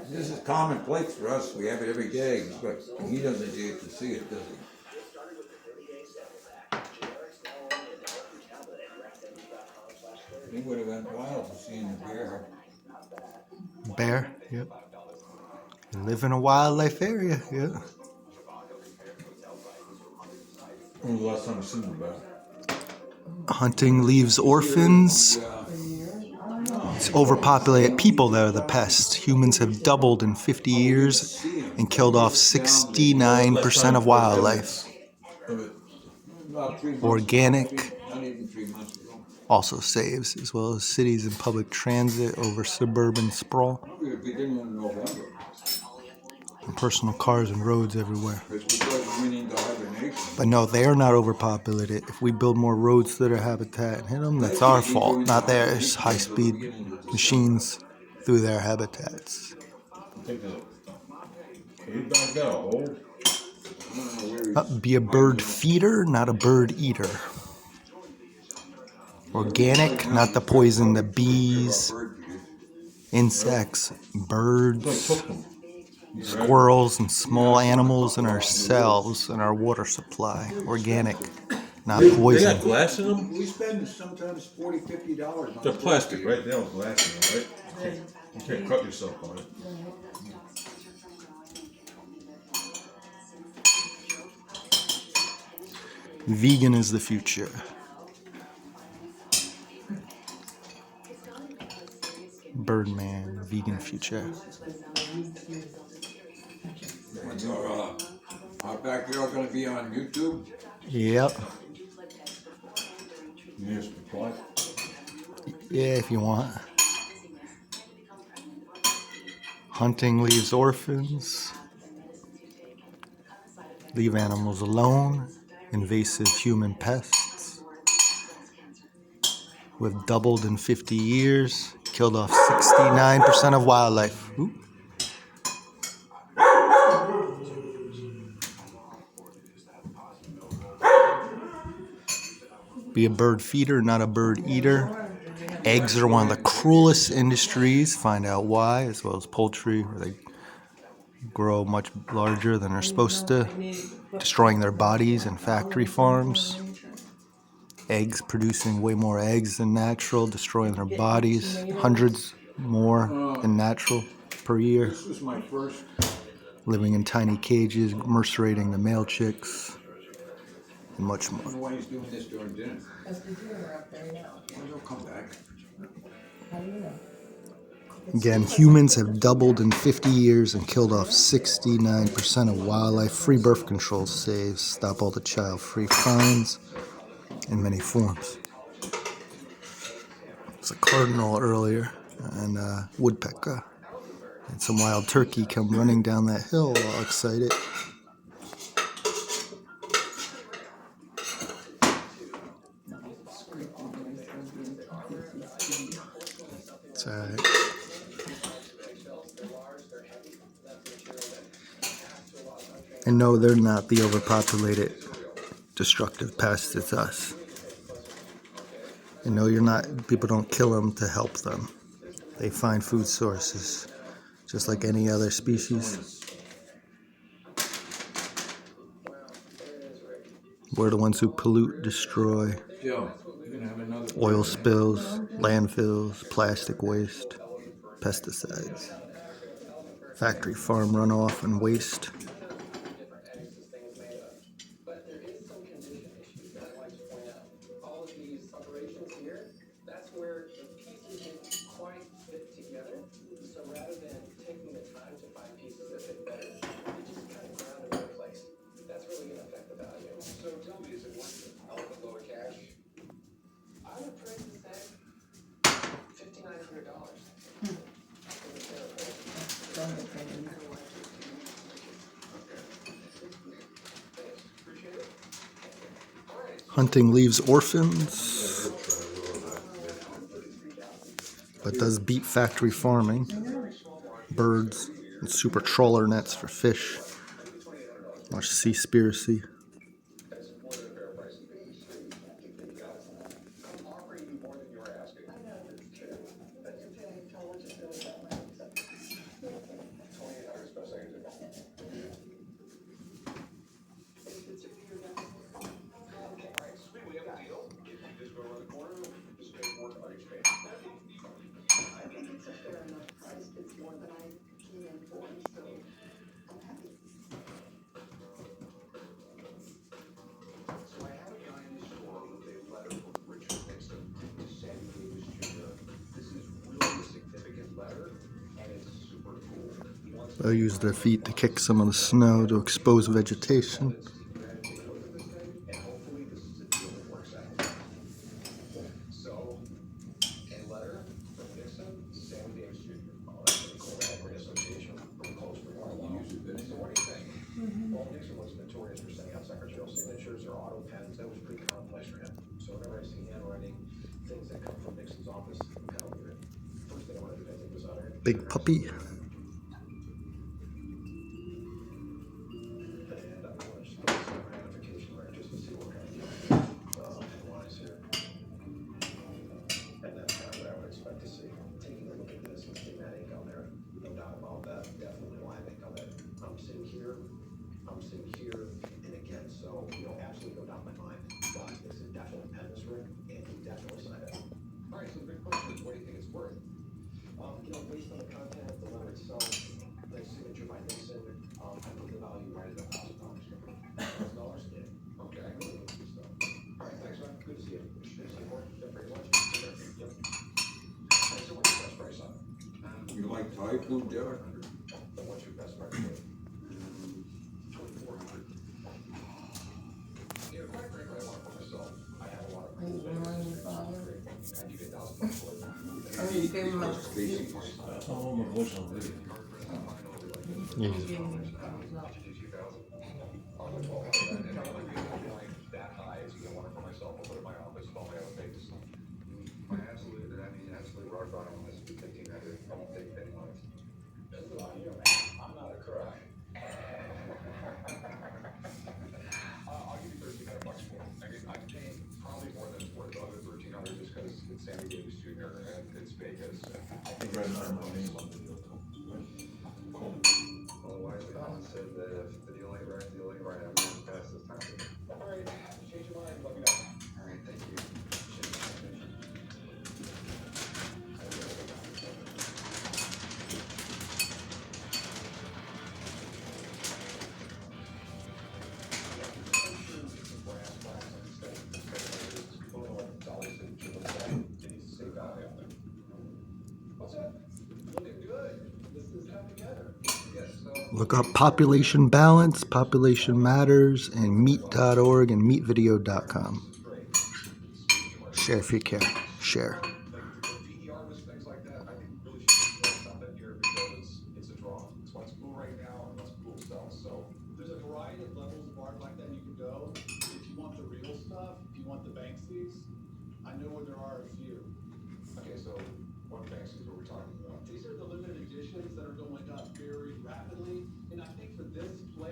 This is commonplace for us. We have it every day, but he doesn't get to see it, does he? He would have went wild for seeing the bear. Bear, yep. You live in a wildlife area, yeah. When was the last time you seen the bear? Hunting leaves orphans. Yeah. It's overpopulated. People, though, the pest. Humans have doubled in 50 years and killed off 69% of wildlife. About 3 months Organic ago, not even 3 months ago. also saves, as well as cities and public transit over suburban sprawl. Probably the beginning of November. And personal cars and roads everywhere. It's because we went into hibernation. But no, they are not overpopulated. If we build more roads to their habitat and hit them, that's our fault, not theirs. High-speed machines through their habitats. Be a bird feeder, not a bird eater. Organic, not to poison the bees, insects, birds, squirrels, and small animals, and ourselves and our water supply. Organic, not poison. They got glass in them? We spend sometimes $40, $50 on They're plastic, right? They don't have glass in them, right? You can't cut yourself on it. Vegan is the future. Birdman, vegan future. Our backyard going to be on YouTube? Yep. Yes, what? Yeah, if you want. Hunting leaves orphans. Leave animals alone. Invasive human pests. Who have doubled in 50 years. Killed off 69% of wildlife. Ooh. Be a bird feeder, not a bird eater. Eggs are one of the cruelest industries. Find out why, as well as poultry, where they grow much larger than they're supposed to, destroying their bodies in factory farms. Eggs producing way more eggs than natural, destroying their bodies, hundreds more than natural per year. This was my first. Living in tiny cages, mercerating the male chicks, and much more. I don't know why he's doing this during dinner. He'll come back. Again, humans have doubled in 50 years and killed off 69% of wildlife. Free birth control saves, stop all the child-free fines in many forms. It's a cardinal earlier and a woodpecker. And some wild turkey come running down that hill all excited. It's alright. And no, they're not the overpopulated, destructive pest, it's us. And no, people don't kill them to help them. They find food sources, just like any other species. We're the ones who pollute, destroy, oil spills, landfills, plastic waste, pesticides, factory farm runoff and waste. Hunting leaves orphans, but does beat factory farming. Birds and super trawler nets for fish. Watch Seaspiracy. They'll use their feet to kick some of the snow to expose vegetation. Big puppy. You like Thai food, Derek? Look up population balance, population matters, and meat.org and meatvideo.com. Share if you care. Share. These are the limited editions that are going up very rapidly.